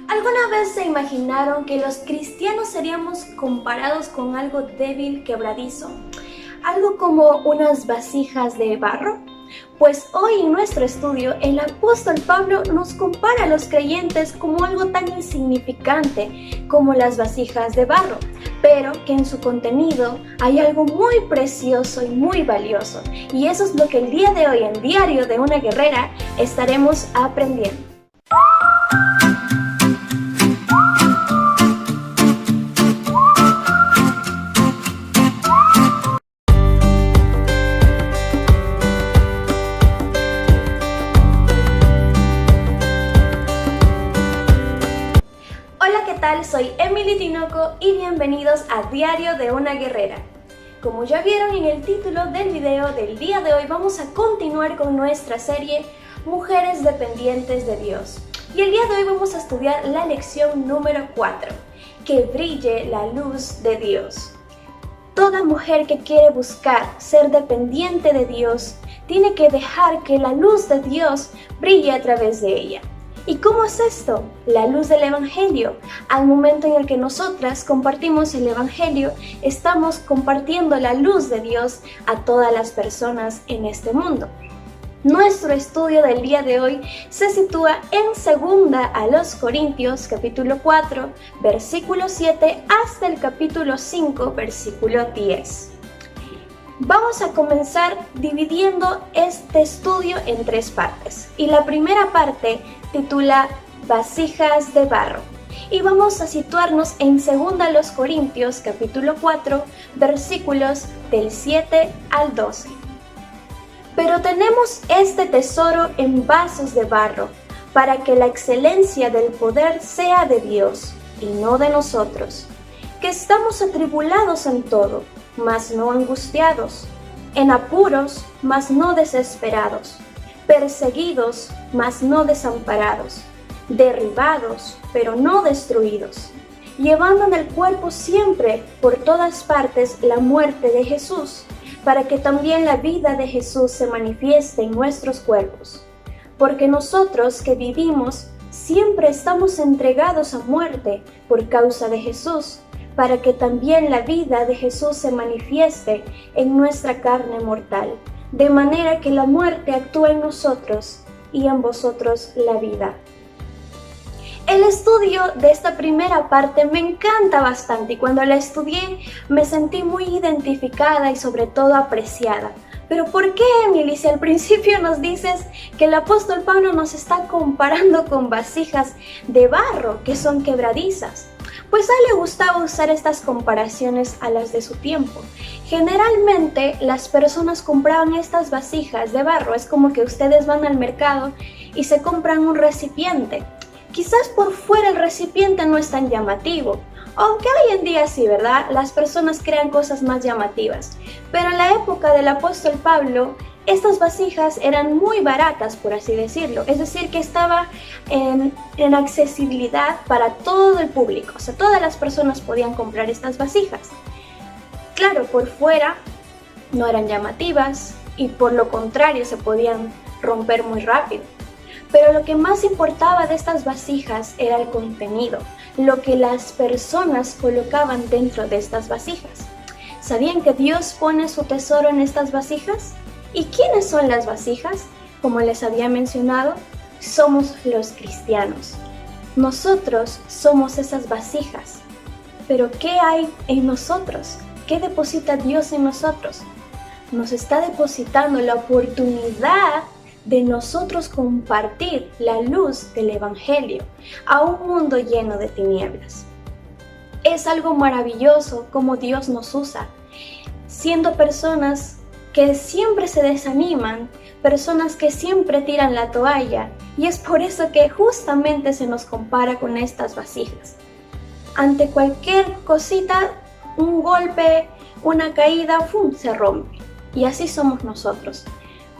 ¿Alguna vez se imaginaron que los cristianos seríamos comparados con algo débil, quebradizo? ¿Algo como unas vasijas de barro? Pues hoy en nuestro estudio el apóstol Pablo nos compara a los creyentes como algo tan insignificante como las vasijas de barro, pero que en su contenido hay algo muy precioso y muy valioso. Y eso es lo que el día de hoy en Diario de una Guerrera estaremos aprendiendo. Soy Emily Tinoco y bienvenidos a Diario de una Guerrera. Como ya vieron en el título del video del día de hoy, vamos a continuar con nuestra serie Mujeres Dependientes de Dios. Y el día de hoy vamos a estudiar la lección número 4, que brille la luz de Dios. Toda mujer que quiere buscar ser dependiente de Dios tiene que dejar que la luz de Dios brille a través de ella. ¿Y cómo es esto? La luz del Evangelio. Al momento en el que nosotras compartimos el Evangelio, estamos compartiendo la luz de Dios a todas las personas en este mundo. Nuestro estudio del día de hoy se sitúa en 2 Corintios capítulo 4, versículo 7 hasta el capítulo 5, versículo 10. Vamos a comenzar dividiendo este estudio en 3 partes. Y la primera parte titula Vasijas de barro. Y vamos a situarnos en 2 Corintios capítulo 4, versículos del 7 al 12. Pero tenemos este tesoro en vasos de barro, para que la excelencia del poder sea de Dios, y no de nosotros, que estamos atribulados en todo, mas no angustiados, en apuros, mas no desesperados, perseguidos, mas no desamparados, derribados, pero no destruidos, llevando en el cuerpo siempre por todas partes la muerte de Jesús, para que también la vida de Jesús se manifieste en nuestros cuerpos. Porque nosotros que vivimos siempre estamos entregados a muerte por causa de Jesús, para que también la vida de Jesús se manifieste en nuestra carne mortal, de manera que la muerte actúa en nosotros y en vosotros la vida. El estudio de esta primera parte me encanta bastante y cuando la estudié me sentí muy identificada y sobre todo apreciada. Pero ¿por qué, Emily, si al principio nos dices que el apóstol Pablo nos está comparando con vasijas de barro que son quebradizas? Pues a él le gustaba usar estas comparaciones a las de su tiempo. Generalmente las personas compraban estas vasijas de barro. Es como que ustedes van al mercado y se compran un recipiente. Quizás por fuera el recipiente no es tan llamativo, aunque hoy en día sí, ¿verdad? Las personas crean cosas más llamativas. Pero en la época del apóstol Pablo, estas vasijas eran muy baratas, por así decirlo. Es decir, que estaba en accesibilidad para todo el público. O sea, todas las personas podían comprar estas vasijas. Claro, por fuera no eran llamativas y por lo contrario se podían romper muy rápido. Pero lo que más importaba de estas vasijas era el contenido, lo que las personas colocaban dentro de estas vasijas. ¿Sabían que Dios pone su tesoro en estas vasijas? ¿Y quiénes son las vasijas? Como les había mencionado, somos los cristianos. Nosotros somos esas vasijas. Pero ¿qué hay en nosotros? ¿Qué deposita Dios en nosotros? Nos está depositando la oportunidad de nosotros compartir la luz del Evangelio a un mundo lleno de tinieblas. Es algo maravilloso como Dios nos usa, siendo personas que siempre se desaniman, personas que siempre tiran la toalla, y es por eso que justamente se nos compara con estas vasijas. Ante cualquier cosita, un golpe, una caída, ¡fum!, se rompe. Y así somos nosotros.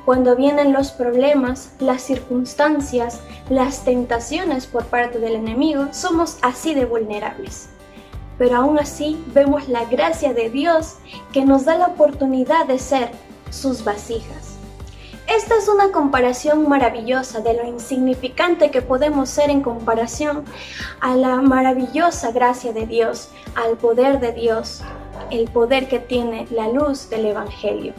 Cuando vienen los problemas, las circunstancias, las tentaciones por parte del enemigo, somos así de vulnerables. Pero aún así vemos la gracia de Dios que nos da la oportunidad de ser sus vasijas. Esta es una comparación maravillosa de lo insignificante que podemos ser en comparación a la maravillosa gracia de Dios, al poder de Dios, el poder que tiene la luz del Evangelio.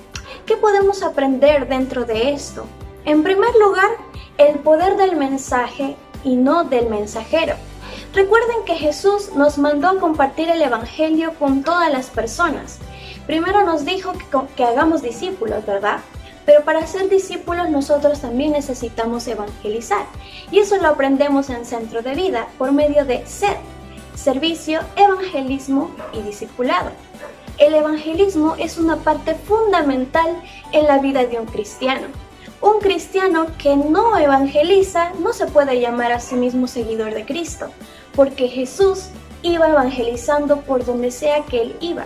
¿Qué podemos aprender dentro de esto? En primer lugar, el poder del mensaje y no del mensajero. Recuerden que Jesús nos mandó a compartir el Evangelio con todas las personas. Primero nos dijo que hagamos discípulos, ¿verdad? Pero para ser discípulos nosotros también necesitamos evangelizar. Y eso lo aprendemos en Centro de Vida por medio de SED, servicio, evangelismo y discipulado. El evangelismo es una parte fundamental en la vida de un cristiano. Un cristiano que no evangeliza no se puede llamar a sí mismo seguidor de Cristo, porque Jesús iba evangelizando por donde sea que Él iba.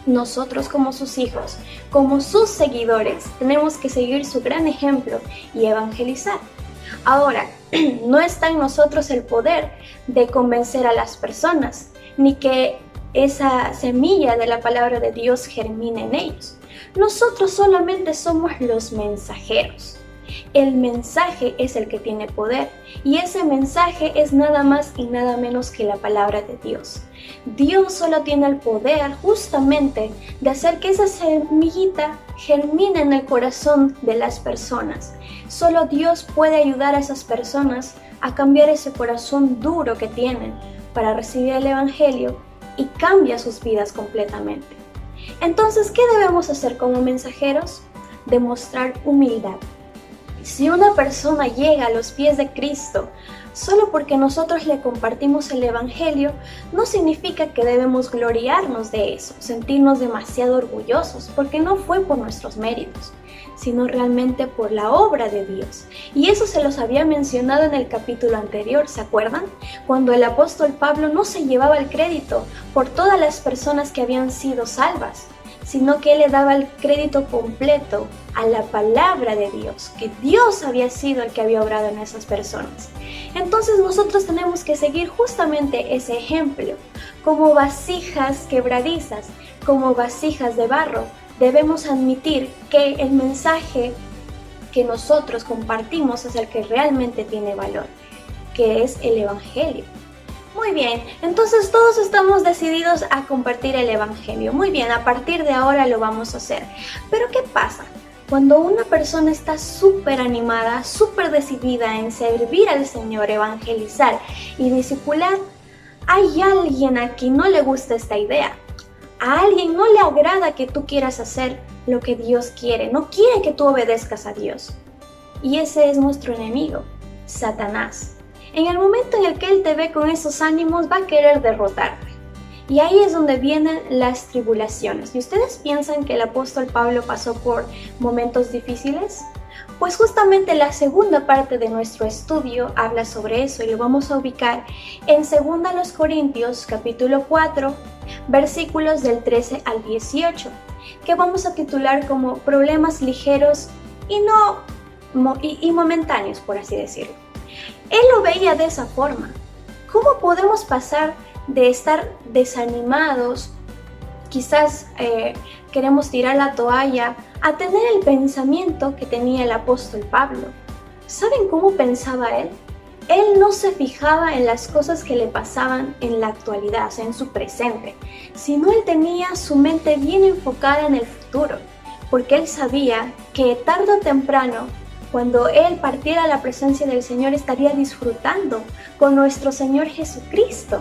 Nosotros como sus hijos, como sus seguidores, tenemos que seguir su gran ejemplo y evangelizar. Ahora, no está en nosotros el poder de convencer a las personas, ni que esa semilla de la palabra de Dios germine en ellos. Nosotros solamente somos los mensajeros. El mensaje es el que tiene poder y ese mensaje es nada más y nada menos que la palabra de Dios. Dios solo tiene el poder justamente de hacer que esa semillita germine en el corazón de las personas. Solo Dios puede ayudar a esas personas a cambiar ese corazón duro que tienen para recibir el Evangelio y cambia sus vidas completamente. Entonces, ¿qué debemos hacer como mensajeros? Demostrar humildad. Si una persona llega a los pies de Cristo solo porque nosotros le compartimos el Evangelio, no significa que debemos gloriarnos de eso, sentirnos demasiado orgullosos, porque no fue por nuestros méritos, sino realmente por la obra de Dios. Y eso se los había mencionado en el capítulo anterior, ¿se acuerdan? Cuando el apóstol Pablo no se llevaba el crédito por todas las personas que habían sido salvas, sino que él le daba el crédito completo a la palabra de Dios, que Dios había sido el que había obrado en esas personas. Entonces nosotros tenemos que seguir justamente ese ejemplo. Como vasijas quebradizas, como vasijas de barro, debemos admitir que el mensaje que nosotros compartimos es el que realmente tiene valor, que es el Evangelio. Muy bien, entonces todos estamos decididos a compartir el Evangelio. Muy bien, a partir de ahora lo vamos a hacer. Pero ¿qué pasa? Cuando una persona está súper animada, súper decidida en servir al Señor, evangelizar y discipular, hay alguien a quien no le gusta esta idea. A alguien no le agrada que tú quieras hacer lo que Dios quiere, no quiere que tú obedezcas a Dios. Y ese es nuestro enemigo, Satanás. En el momento en el que él te ve con esos ánimos, va a querer derrotarte. Y ahí es donde vienen las tribulaciones. ¿Y ustedes piensan que el apóstol Pablo pasó por momentos difíciles? Pues justamente la segunda parte de nuestro estudio habla sobre eso y lo vamos a ubicar en 2 Corintios capítulo 4, versículos del 13 al 18, que vamos a titular como problemas ligeros y momentáneos, por así decirlo. Él lo veía de esa forma. ¿Cómo podemos pasar de estar desanimados, quizás queremos tirar la toalla, a tener el pensamiento que tenía el apóstol Pablo? ¿Saben cómo pensaba él? Él no se fijaba en las cosas que le pasaban en la actualidad, o sea, en su presente, sino él tenía su mente bien enfocada en el futuro, porque él sabía que tarde o temprano, cuando él partiera a la presencia del Señor, estaría disfrutando con nuestro Señor Jesucristo,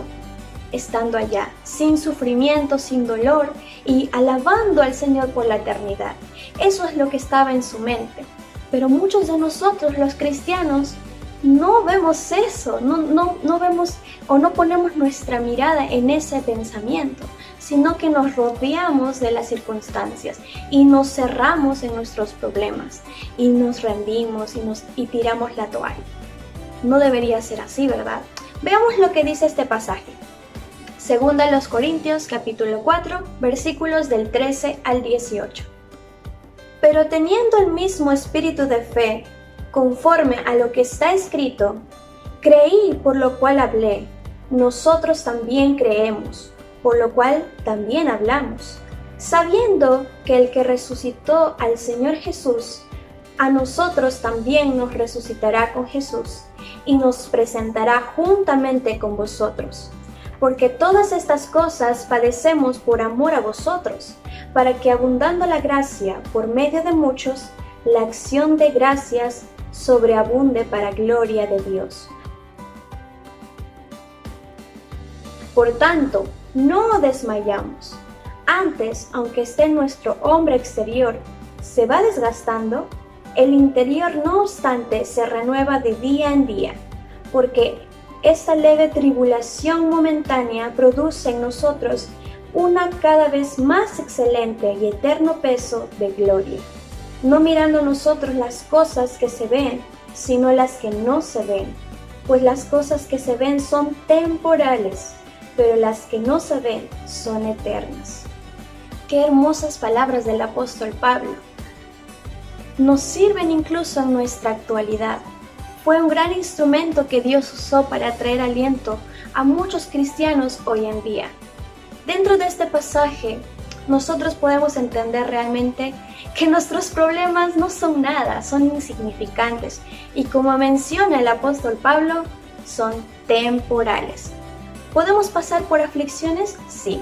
estando allá, sin sufrimiento, sin dolor y alabando al Señor por la eternidad. Eso es lo que estaba en su mente. Pero muchos de nosotros, los cristianos, no vemos eso, no vemos o no ponemos nuestra mirada en ese pensamiento, sino que nos rodeamos de las circunstancias y nos cerramos en nuestros problemas y nos rendimos y tiramos la toalla. No debería ser así, ¿verdad? Veamos lo que dice este pasaje. 2 Corintios capítulo 4, versículos del 13 al 18. Pero teniendo el mismo espíritu de fe, conforme a lo que está escrito, creí por lo cual hablé, nosotros también creemos, por lo cual también hablamos, sabiendo que el que resucitó al Señor Jesús, a nosotros también nos resucitará con Jesús y nos presentará juntamente con vosotros. Porque todas estas cosas padecemos por amor a vosotros, para que abundando la gracia por medio de muchos, la acción de gracias sobreabunde para gloria de Dios. Por tanto, no desmayamos. Antes, aunque esté nuestro hombre exterior se va desgastando, el interior no obstante se renueva de día en día, porque esta leve tribulación momentánea produce en nosotros una cada vez más excelente y eterno peso de gloria, no mirando nosotros las cosas que se ven, sino las que no se ven, pues las cosas que se ven son temporales, pero las que no se ven son eternas. Qué hermosas palabras del apóstol Pablo. Nos sirven incluso en nuestra actualidad. Fue un gran instrumento que Dios usó para traer aliento a muchos cristianos hoy en día. Dentro de este pasaje, nosotros podemos entender realmente que nuestros problemas no son nada, son insignificantes y, como menciona el apóstol Pablo, son temporales. ¿Podemos pasar por aflicciones? Sí.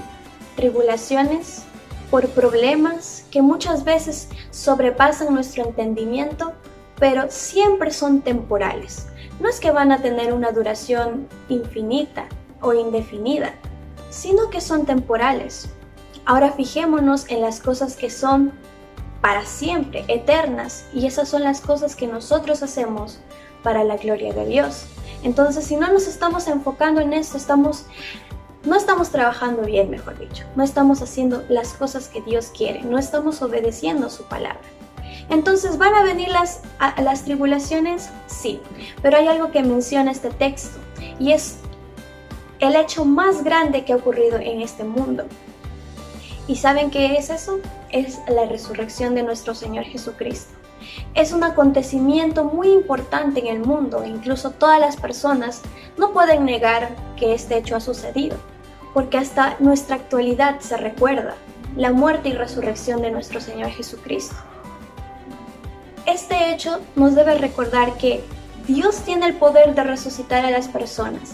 ¿Tribulaciones? ¿Por problemas que muchas veces sobrepasan nuestro entendimiento? Pero siempre son temporales. No es que van a tener una duración infinita o indefinida, sino que son temporales. Ahora fijémonos en las cosas que son para siempre, eternas, y esas son las cosas que nosotros hacemos para la gloria de Dios. Entonces, si no nos estamos enfocando en esto, no estamos trabajando bien, mejor dicho. No estamos haciendo las cosas que Dios quiere, no estamos obedeciendo su palabra. Entonces, ¿van a venir las tribulaciones? Sí, pero hay algo que menciona este texto, y es el hecho más grande que ha ocurrido en este mundo. ¿Y saben qué es eso? Es la resurrección de nuestro Señor Jesucristo. Es un acontecimiento muy importante en el mundo e incluso todas las personas no pueden negar que este hecho ha sucedido, porque hasta nuestra actualidad se recuerda la muerte y resurrección de nuestro Señor Jesucristo. Este hecho nos debe recordar que Dios tiene el poder de resucitar a las personas.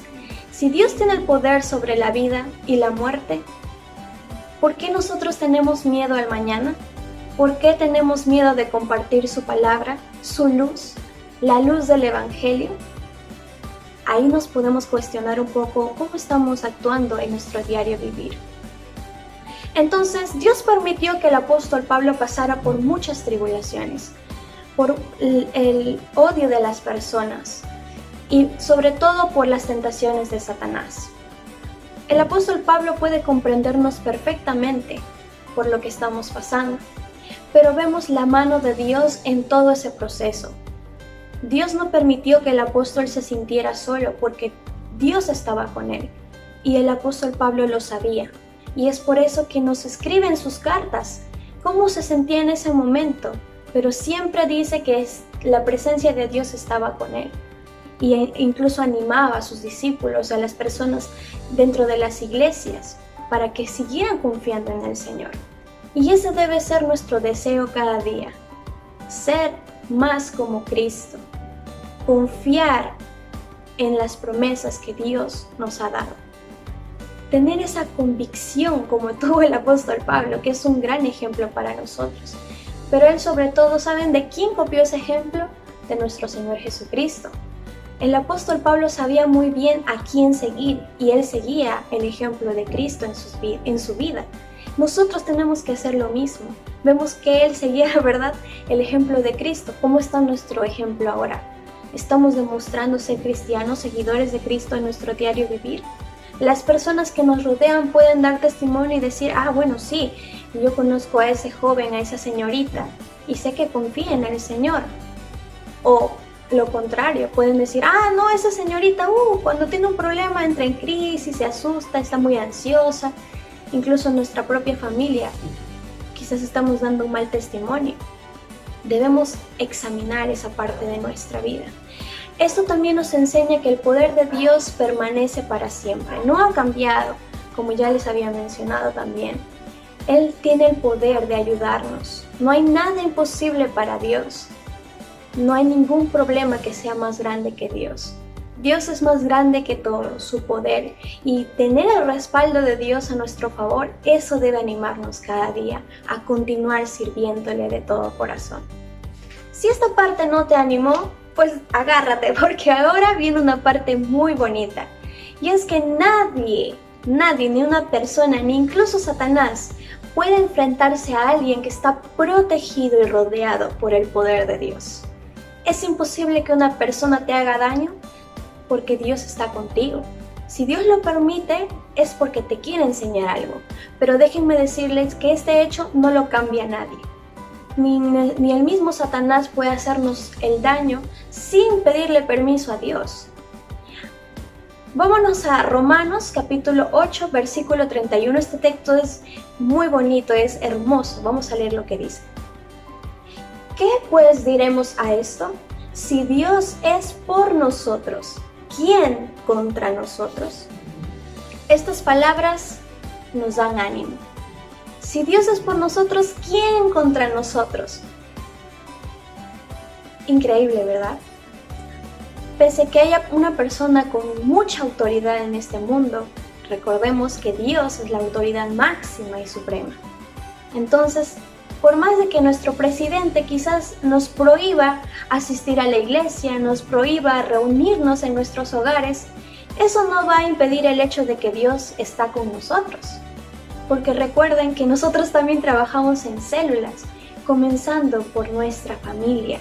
Si Dios tiene el poder sobre la vida y la muerte, ¿por qué nosotros tenemos miedo al mañana? ¿Por qué tenemos miedo de compartir su palabra, su luz, la luz del Evangelio? Ahí nos podemos cuestionar un poco cómo estamos actuando en nuestro diario vivir. Entonces, Dios permitió que el apóstol Pablo pasara por muchas tribulaciones, por el odio de las personas y sobre todo por las tentaciones de Satanás. El apóstol Pablo puede comprendernos perfectamente por lo que estamos pasando, pero vemos la mano de Dios en todo ese proceso. Dios no permitió que el apóstol se sintiera solo porque Dios estaba con él, y el apóstol Pablo lo sabía, y es por eso que nos escribe en sus cartas cómo se sentía en ese momento, pero siempre dice que la presencia de Dios estaba con él. Y incluso animaba a sus discípulos, a las personas dentro de las iglesias, para que siguieran confiando en el Señor. Y ese debe ser nuestro deseo cada día, ser más como Cristo, confiar en las promesas que Dios nos ha dado. Tener esa convicción como tuvo el apóstol Pablo, que es un gran ejemplo para nosotros. Pero él sobre todo, ¿saben de quién copió ese ejemplo? De nuestro Señor Jesucristo. El apóstol Pablo sabía muy bien a quién seguir y él seguía el ejemplo de Cristo en su vida. Nosotros tenemos que hacer lo mismo. Vemos que él seguía, ¿verdad?, el ejemplo de Cristo. ¿Cómo está nuestro ejemplo ahora? ¿Estamos demostrando ser cristianos, seguidores de Cristo en nuestro diario vivir? Las personas que nos rodean pueden dar testimonio y decir, bueno, sí, yo conozco a ese joven, a esa señorita, y sé que confía en el Señor. O lo contrario, pueden decir, no, esa señorita, cuando tiene un problema entra en crisis, se asusta, está muy ansiosa. Incluso en nuestra propia familia, quizás estamos dando un mal testimonio. Debemos examinar esa parte de nuestra vida. Esto también nos enseña que el poder de Dios permanece para siempre. No ha cambiado, como ya les había mencionado también. Él tiene el poder de ayudarnos. No hay nada imposible para Dios. No hay ningún problema que sea más grande que Dios. Dios es más grande que todo, su poder, y tener el respaldo de Dios a nuestro favor, eso debe animarnos cada día a continuar sirviéndole de todo corazón. Si esta parte no te animó, pues agárrate, porque ahora viene una parte muy bonita. Y es que nadie, ni una persona, ni incluso Satanás, puede enfrentarse a alguien que está protegido y rodeado por el poder de Dios. Es imposible que una persona te haga daño porque Dios está contigo. Si Dios lo permite, es porque te quiere enseñar algo. Pero déjenme decirles que este hecho no lo cambia nadie. Ni el mismo Satanás puede hacernos el daño sin pedirle permiso a Dios. Vámonos a Romanos capítulo 8, versículo 31. Este texto es muy bonito, es hermoso. Vamos a leer lo que dice. ¿Qué pues diremos a esto? Si Dios es por nosotros, ¿quién contra nosotros? Estas palabras nos dan ánimo. Si Dios es por nosotros, ¿quién contra nosotros? Increíble, ¿verdad? Pese a que haya una persona con mucha autoridad en este mundo, recordemos que Dios es la autoridad máxima y suprema. Entonces, por más de que nuestro presidente quizás nos prohíba asistir a la iglesia, nos prohíba reunirnos en nuestros hogares, eso no va a impedir el hecho de que Dios está con nosotros. Porque recuerden que nosotros también trabajamos en células, comenzando por nuestra familia.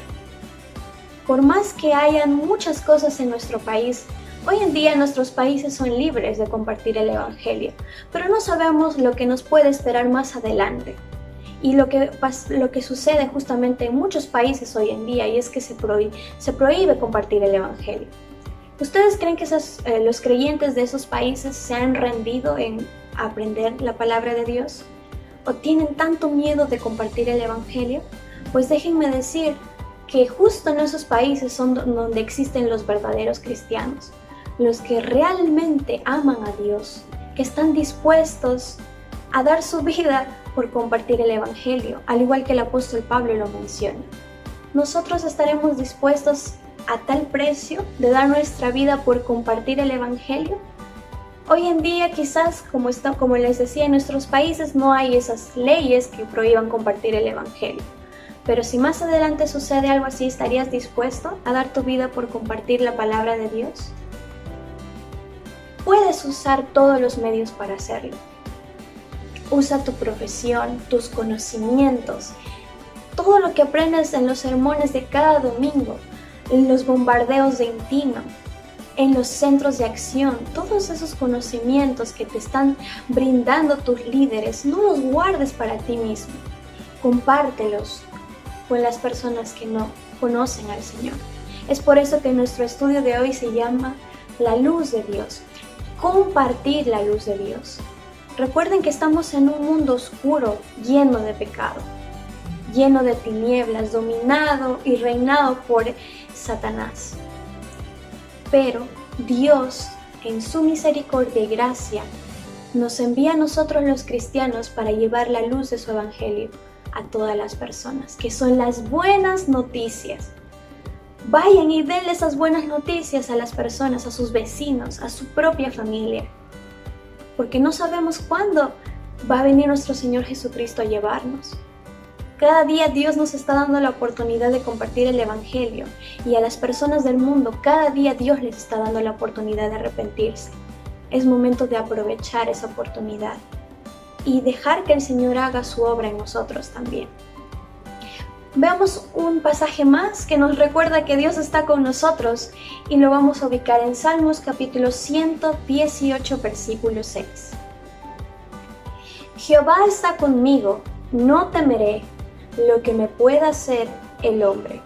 Por más que hayan muchas cosas en nuestro país, hoy en día nuestros países son libres de compartir el Evangelio, pero no sabemos lo que nos puede esperar más adelante. Y lo que sucede justamente en muchos países hoy en día, y es que se prohíbe compartir el Evangelio. ¿Ustedes creen que los creyentes de esos países se han rendido en aprender la palabra de Dios? ¿O tienen tanto miedo de compartir el Evangelio? Pues déjenme decir que justo en esos países son donde existen los verdaderos cristianos, los que realmente aman a Dios, que están dispuestos a dar su vida por compartir el Evangelio, al igual que el apóstol Pablo lo menciona. Nosotros estaremos dispuestos a tal precio de dar nuestra vida por compartir el Evangelio. Hoy en día quizás, como les decía, en nuestros países no hay esas leyes que prohíban compartir el Evangelio. Pero si más adelante sucede algo así, ¿estarías dispuesto a dar tu vida por compartir la palabra de Dios? Puedes usar todos los medios para hacerlo. Usa tu profesión, tus conocimientos, todo lo que aprendes en los sermones de cada domingo, en los bombardeos de Intino, en los centros de acción, todos esos conocimientos que te están brindando tus líderes, no los guardes para ti mismo, compártelos con las personas que no conocen al Señor. Es por eso que nuestro estudio de hoy se llama La Luz de Dios, compartir la luz de Dios. Recuerden que estamos en un mundo oscuro, lleno de pecado, lleno de tinieblas, dominado y reinado por Satanás. Pero Dios, en su misericordia y gracia, nos envía a nosotros los cristianos para llevar la luz de su evangelio a todas las personas, que son las buenas noticias. Vayan y denle esas buenas noticias a las personas, a sus vecinos, a su propia familia. Porque no sabemos cuándo va a venir nuestro Señor Jesucristo a llevarnos. Cada día Dios nos está dando la oportunidad de compartir el Evangelio, y a las personas del mundo cada día Dios les está dando la oportunidad de arrepentirse. Es momento de aprovechar esa oportunidad y dejar que el Señor haga su obra en nosotros también. Veamos un pasaje más que nos recuerda que Dios está con nosotros, y lo vamos a ubicar en Salmos capítulo 118, versículo 6. Jehová está conmigo, no temeré lo que me pueda hacer el hombre.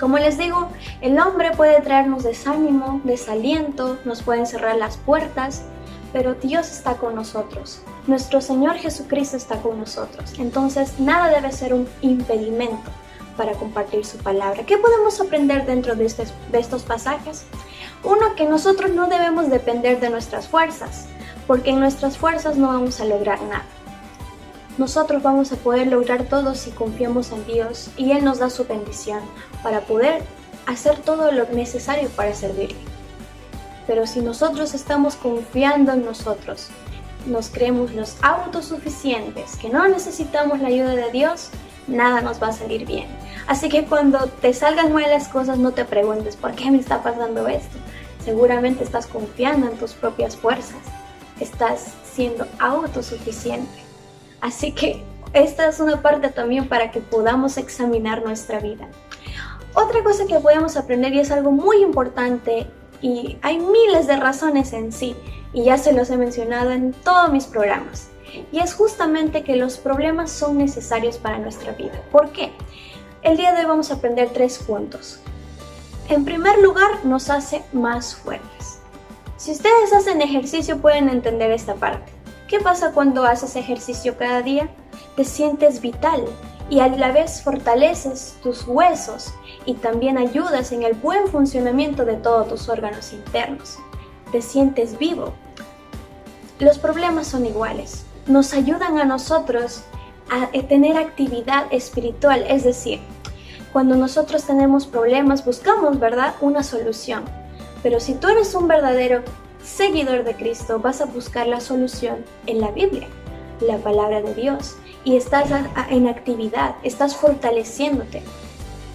Como les digo, el hombre puede traernos desánimo, desaliento, nos pueden cerrar las puertas, pero Dios está con nosotros. Nuestro Señor Jesucristo está con nosotros. Entonces, nada debe ser un impedimento para compartir su palabra. ¿Qué podemos aprender dentro de estos pasajes? Uno, que nosotros no debemos depender de nuestras fuerzas, porque en nuestras fuerzas no vamos a lograr nada. nosotros vamos a poder lograr todo si confiamos en Dios y Él nos da su bendición para poder hacer todo lo necesario para servirle. Pero si nosotros estamos confiando en nosotros, nos creemos los autosuficientes, que no necesitamos la ayuda de Dios, nada nos va a salir bien. Así que cuando te salgan mal las cosas, no te preguntes ¿por qué me está pasando esto? Seguramente estás confiando en tus propias fuerzas, estás siendo autosuficiente. Así que esta es una parte también para que podamos examinar nuestra vida. Otra cosa que podemos aprender, y es algo muy importante, y hay miles de razones en sí, y ya se los he mencionado en todos mis programas, y es justamente que los problemas son necesarios para nuestra vida. ¿Por qué? El día de hoy vamos a aprender 3 puntos. En primer lugar, nos hace más fuertes. Si ustedes hacen ejercicio pueden entender esta parte. ¿Qué pasa cuando haces ejercicio cada día? Te sientes vital y a la vez fortaleces tus huesos y también ayudas en el buen funcionamiento de todos tus órganos internos. Te sientes vivo. Los problemas son iguales. Nos ayudan a nosotros a tener actividad espiritual, es decir, cuando nosotros tenemos problemas buscamos, ¿verdad?, una solución. Pero si tú eres un verdadero seguidor de Cristo, vas a buscar la solución en la Biblia, la palabra de Dios, y estás en actividad, estás fortaleciéndote.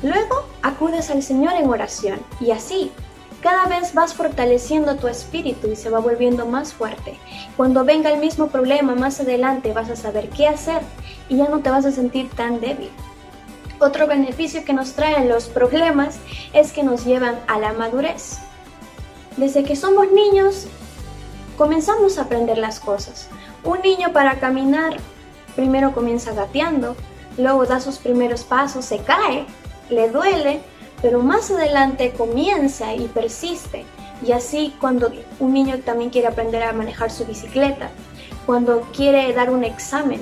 Luego acudes al Señor en oración y así cada vez vas fortaleciendo tu espíritu y se va volviendo más fuerte. Cuando venga el mismo problema más adelante vas a saber qué hacer y ya no te vas a sentir tan débil. Otro beneficio que nos traen los problemas es que nos llevan a la madurez. Desde que somos niños comenzamos a aprender las cosas. Un niño para caminar primero comienza gateando, luego da sus primeros pasos, se cae, le duele, pero más adelante comienza y persiste. Y así cuando un niño también quiere aprender a manejar su bicicleta, cuando quiere dar un examen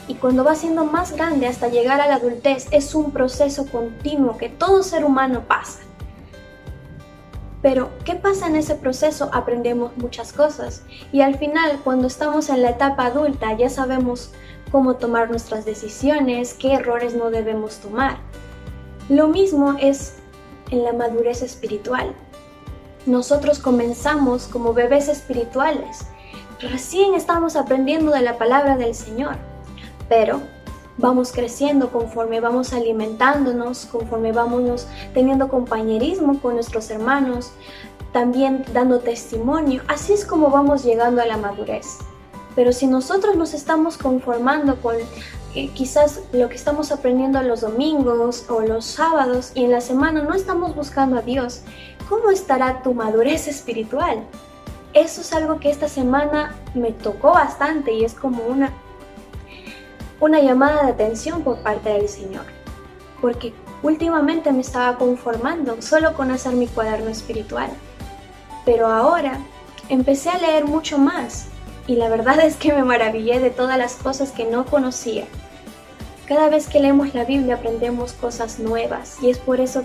y cuando va siendo más grande hasta llegar a la adultez, es un proceso continuo que todo ser humano pasa. Pero, ¿qué pasa en ese proceso? Aprendemos muchas cosas y al final, cuando estamos en la etapa adulta, ya sabemos cómo tomar nuestras decisiones, qué errores no debemos tomar. Lo mismo es en la madurez espiritual. Nosotros comenzamos como bebés espirituales. Recién estamos aprendiendo de la palabra del Señor, pero vamos creciendo conforme vamos alimentándonos, conforme vamos teniendo compañerismo con nuestros hermanos, también dando testimonio. Así es como vamos llegando a la madurez. Pero si nosotros nos estamos conformando con quizás lo que estamos aprendiendo los domingos o los sábados y en la semana no estamos buscando a Dios, ¿cómo estará tu madurez espiritual? Eso es algo que esta semana me tocó bastante y es como una llamada de atención por parte del Señor, porque últimamente me estaba conformando solo con hacer mi cuaderno espiritual, pero ahora empecé a leer mucho más y la verdad es que me maravillé de todas las cosas que no conocía. Cada vez que leemos la Biblia aprendemos cosas nuevas y es por eso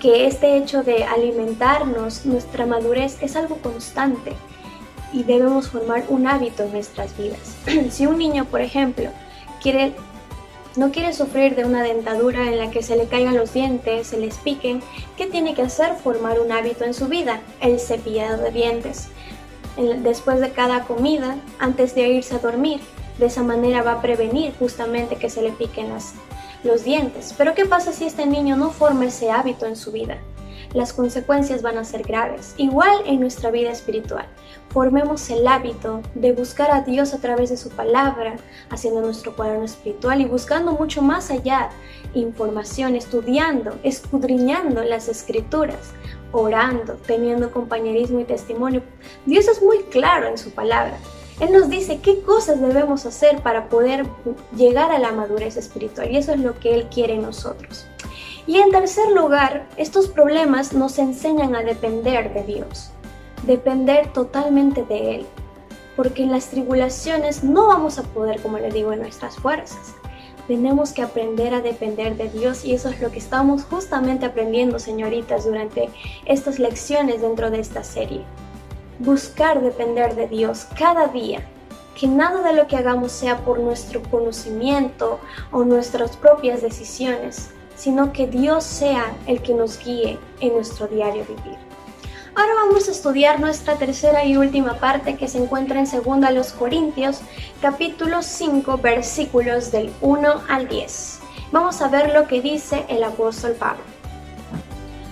que este hecho de alimentarnos, nuestra madurez es algo constante y debemos formar un hábito en nuestras vidas. Si un niño, por ejemplo, no quiere sufrir de una dentadura en la que se le caigan los dientes, se les piquen, ¿qué tiene que hacer? Formar un hábito en su vida, el cepillado de dientes. Después de cada comida, antes de irse a dormir, de esa manera va a prevenir justamente que se le piquen los dientes. Pero ¿qué pasa si este niño no forma ese hábito en su vida? Las consecuencias van a ser graves. Igual en nuestra vida espiritual. Formemos el hábito de buscar a Dios a través de su palabra, haciendo nuestro cuaderno espiritual y buscando mucho más allá información, estudiando, escudriñando las escrituras, orando, teniendo compañerismo y testimonio. Dios es muy claro en su palabra. Él nos dice qué cosas debemos hacer para poder llegar a la madurez espiritual y eso es lo que Él quiere en nosotros. Y en tercer lugar, estos problemas nos enseñan a depender de Dios, depender totalmente de Él, porque en las tribulaciones no vamos a poder, como le digo, en nuestras fuerzas. Tenemos que aprender a depender de Dios y eso es lo que estamos justamente aprendiendo, señoritas, durante estas lecciones dentro de esta serie. Buscar depender de Dios cada día que nada de lo que hagamos sea por nuestro conocimiento o nuestras propias decisiones, sino que Dios sea el que nos guíe en nuestro diario vivir. Ahora vamos a estudiar nuestra tercera y última parte que se encuentra en 2 Corintios, capítulo 5, versículos del 1 al 10. Vamos a ver lo que dice el apóstol Pablo.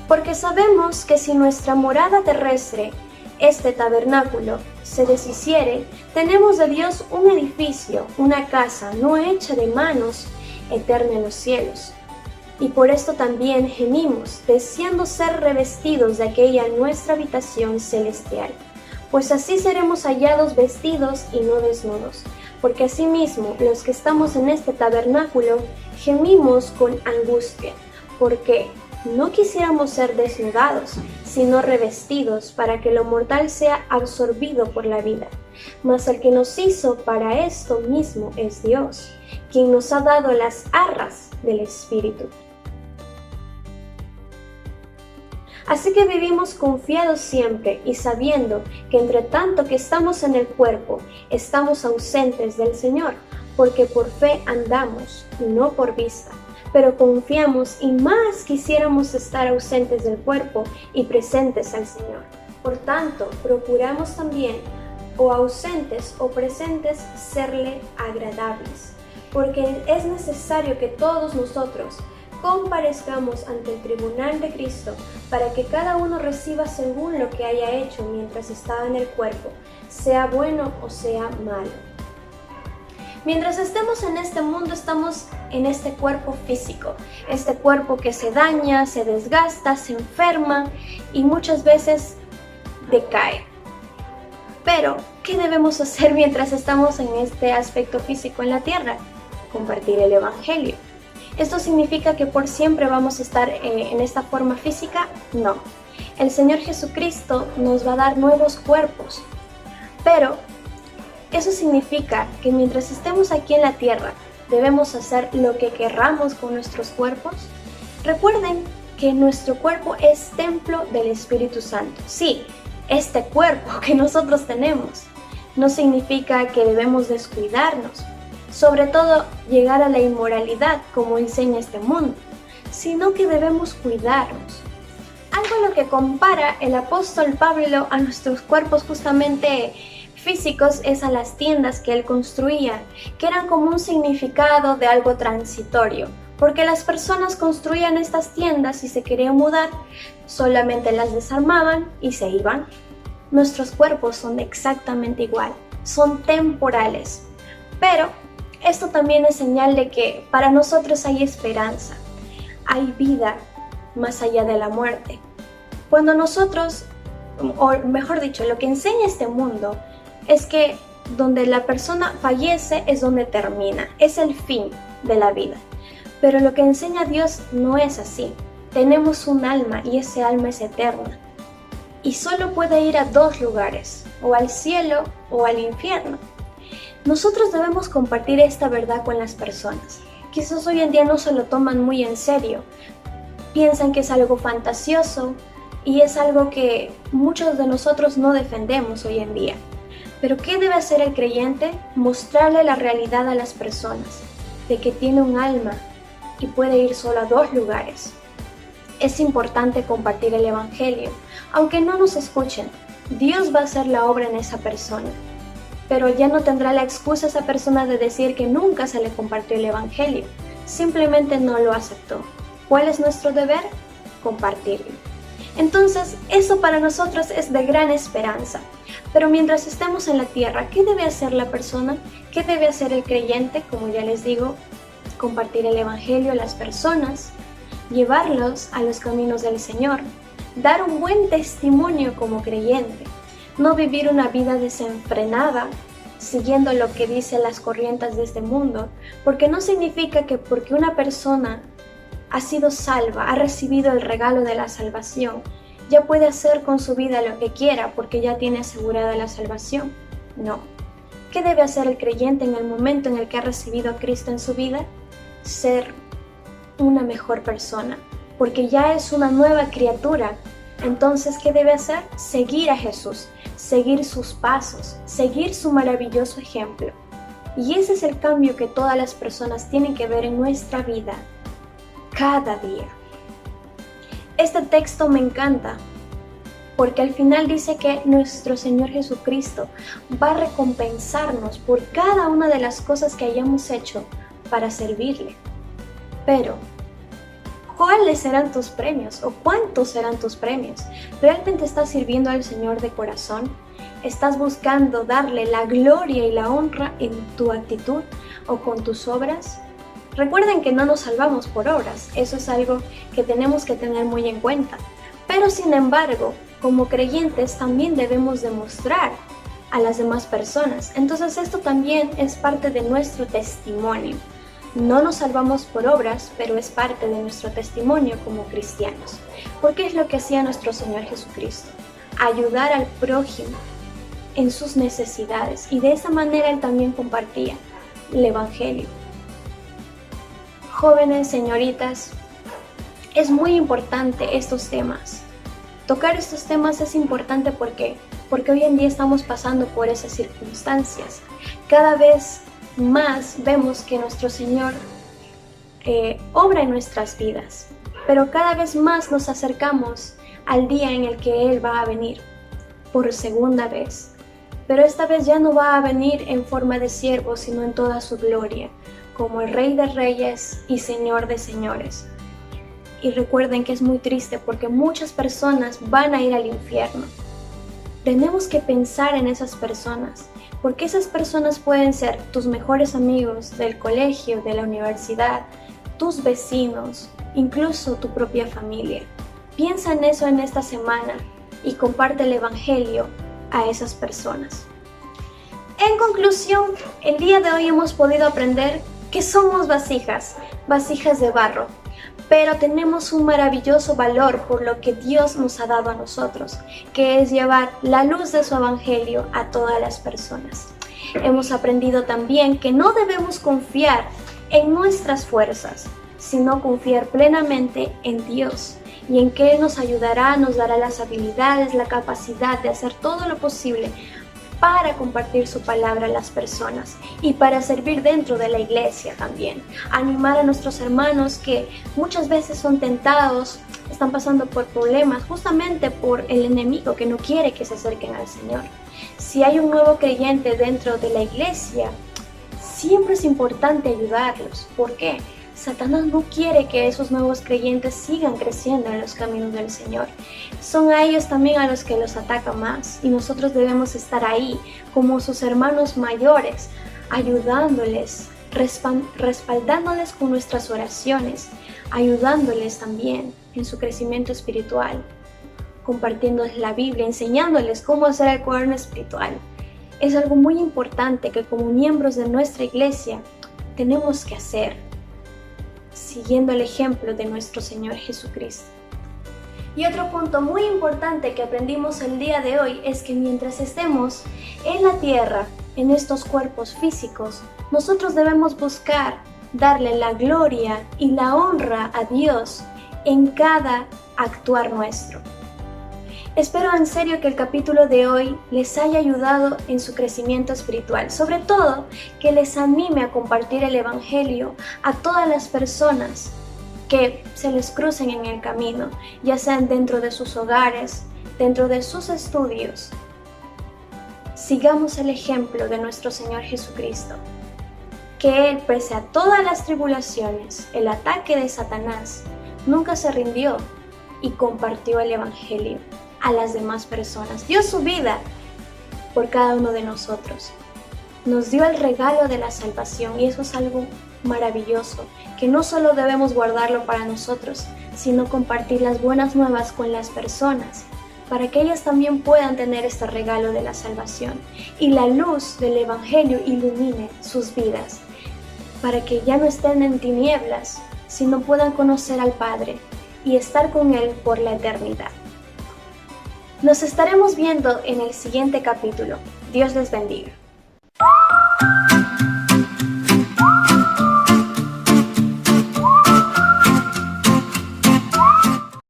Porque sabemos que si nuestra morada terrestre, este tabernáculo, se deshiciere, tenemos de Dios un edificio, una casa no hecha de manos, eterna en los cielos. Y por esto también gemimos, deseando ser revestidos de aquella nuestra habitación celestial, pues así seremos hallados vestidos y no desnudos, porque asimismo los que estamos en este tabernáculo gemimos con angustia, porque no quisiéramos ser desnudados, sino revestidos, para que lo mortal sea absorbido por la vida. Mas el que nos hizo para esto mismo es Dios, quien nos ha dado las arras del Espíritu. Así que vivimos confiados siempre y sabiendo que entre tanto que estamos en el cuerpo, estamos ausentes del Señor, porque por fe andamos, no por vista. Pero confiamos y más quisiéramos estar ausentes del cuerpo y presentes al Señor. Por tanto, procuramos también, o ausentes o presentes, serle agradables, porque es necesario que todos nosotros comparezcamos ante el tribunal de Cristo, para que cada uno reciba según lo que haya hecho mientras estaba en el cuerpo, sea bueno o sea malo. Mientras estemos en este mundo, estamos en este cuerpo físico, este cuerpo que se daña, se desgasta, se enferma y muchas veces decae. Pero, ¿qué debemos hacer mientras estamos en este aspecto físico en la tierra? Compartir el Evangelio. ¿Esto significa que por siempre vamos a estar en esta forma física? No. El Señor Jesucristo nos va a dar nuevos cuerpos, pero eso significa que mientras estemos aquí en la tierra, debemos hacer lo que querramos con nuestros cuerpos. Recuerden que nuestro cuerpo es templo del Espíritu Santo. Sí, este cuerpo que nosotros tenemos no significa que debemos descuidarnos, sobre todo llegar a la inmoralidad como enseña este mundo, sino que debemos cuidarnos. Algo a lo que compara el apóstol Pablo a nuestros cuerpos justamente físicos es a las tiendas que él construía, que eran como un significado de algo transitorio, porque las personas construían estas tiendas y se querían mudar, solamente las desarmaban y se iban. Nuestros cuerpos son exactamente igual, son temporales, pero esto también es señal de que para nosotros hay esperanza, hay vida más allá de la muerte. Cuando nosotros, o mejor dicho, lo que enseña este mundo es que donde la persona fallece es donde termina, es el fin de la vida. Pero lo que enseña Dios no es así. Tenemos un alma y ese alma es eterna. Y solo puede ir a 2 lugares, o al cielo o al infierno. Nosotros debemos compartir esta verdad con las personas. Quizás hoy en día no se lo toman muy en serio. Piensan que es algo fantasioso y es algo que muchos de nosotros no defendemos hoy en día. Pero ¿qué debe hacer el creyente? Mostrarle la realidad a las personas, de que tiene un alma y puede ir solo a 2 lugares. Es importante compartir el Evangelio, aunque no nos escuchen. Dios va a hacer la obra en esa persona, pero ya no tendrá la excusa esa persona de decir que nunca se le compartió el Evangelio. Simplemente no lo aceptó. ¿Cuál es nuestro deber? Compartirlo. Entonces, eso para nosotros es de gran esperanza. Pero mientras estemos en la tierra, ¿qué debe hacer la persona? ¿Qué debe hacer el creyente? Como ya les digo, compartir el Evangelio a las personas, llevarlos a los caminos del Señor, dar un buen testimonio como creyente, no vivir una vida desenfrenada, siguiendo lo que dicen las corrientes de este mundo, porque no significa que porque una persona ha sido salva, ha recibido el regalo de la salvación, ya puede hacer con su vida lo que quiera porque ya tiene asegurada la salvación. No. ¿Qué debe hacer el creyente en el momento en el que ha recibido a Cristo en su vida? Ser una mejor persona, porque ya es una nueva criatura. Entonces, ¿qué debe hacer? Seguir a Jesús, seguir sus pasos, seguir su maravilloso ejemplo. Y ese es el cambio que todas las personas tienen que ver en nuestra vida, cada día. Este texto me encanta, porque al final dice que nuestro Señor Jesucristo va a recompensarnos por cada una de las cosas que hayamos hecho para servirle. Pero, ¿cuáles serán tus premios o cuántos serán tus premios? ¿Realmente estás sirviendo al Señor de corazón? ¿Estás buscando darle la gloria y la honra en tu actitud o con tus obras? Recuerden que no nos salvamos por obras, eso es algo que tenemos que tener muy en cuenta. Pero sin embargo, como creyentes también debemos demostrar a las demás personas. Entonces esto también es parte de nuestro testimonio. No nos salvamos por obras, pero es parte de nuestro testimonio como cristianos. Porque es lo que hacía nuestro Señor Jesucristo, ayudar al prójimo en sus necesidades. Y de esa manera Él también compartía el Evangelio. Jóvenes, señoritas, es muy importante estos temas. Tocar estos temas es importante porque hoy en día estamos pasando por esas circunstancias. Cada vez más vemos que nuestro Señor obra en nuestras vidas, pero cada vez más nos acercamos al día en el que Él va a venir por segunda vez. Pero esta vez ya no va a venir en forma de siervo, sino en toda su gloria, como el Rey de Reyes y Señor de Señores. Y recuerden que es muy triste porque muchas personas van a ir al infierno. Tenemos que pensar en esas personas, porque esas personas pueden ser tus mejores amigos del colegio, de la universidad, tus vecinos, incluso tu propia familia. Piensa en eso en esta semana y comparte el Evangelio a esas personas. En conclusión, el día de hoy hemos podido aprender que somos vasijas de barro, pero tenemos un maravilloso valor por lo que Dios nos ha dado a nosotros, que es llevar la luz de su Evangelio a todas las personas. Hemos aprendido también que no debemos confiar en nuestras fuerzas, sino confiar plenamente en Dios y en que Él nos ayudará, nos dará las habilidades, la capacidad de hacer todo lo posible para compartir su palabra a las personas y para servir dentro de la iglesia también. Animar a nuestros hermanos que muchas veces son tentados, están pasando por problemas justamente por el enemigo que no quiere que se acerquen al Señor. Si hay un nuevo creyente dentro de la iglesia, siempre es importante ayudarlos. ¿Por qué? Satanás no quiere que esos nuevos creyentes sigan creciendo en los caminos del Señor. Son a ellos también a los que los ataca más y nosotros debemos estar ahí como sus hermanos mayores, ayudándoles, respaldándoles con nuestras oraciones, ayudándoles también en su crecimiento espiritual, compartiéndoles la Biblia, enseñándoles cómo hacer el cuaderno espiritual. Es algo muy importante que como miembros de nuestra iglesia tenemos que hacer, siguiendo el ejemplo de nuestro Señor Jesucristo. Y otro punto muy importante que aprendimos el día de hoy es que mientras estemos en la tierra, en estos cuerpos físicos, nosotros debemos buscar darle la gloria y la honra a Dios en cada actuar nuestro. Espero en serio que el capítulo de hoy les haya ayudado en su crecimiento espiritual, sobre todo que les anime a compartir el Evangelio a todas las personas que se les crucen en el camino, ya sean dentro de sus hogares, dentro de sus estudios. Sigamos el ejemplo de nuestro Señor Jesucristo, que Él, pese a todas las tribulaciones, el ataque de Satanás, nunca se rindió y compartió el Evangelio a las demás personas. Dio su vida por cada uno de nosotros. Nos dio el regalo de la salvación y eso es algo maravilloso, que no solo debemos guardarlo para nosotros, sino compartir las buenas nuevas con las personas, para que ellas también puedan tener este regalo de la salvación y la luz del Evangelio ilumine sus vidas, para que ya no estén en tinieblas, sino puedan conocer al Padre y estar con Él por la eternidad. Nos estaremos viendo en el siguiente capítulo. Dios les bendiga.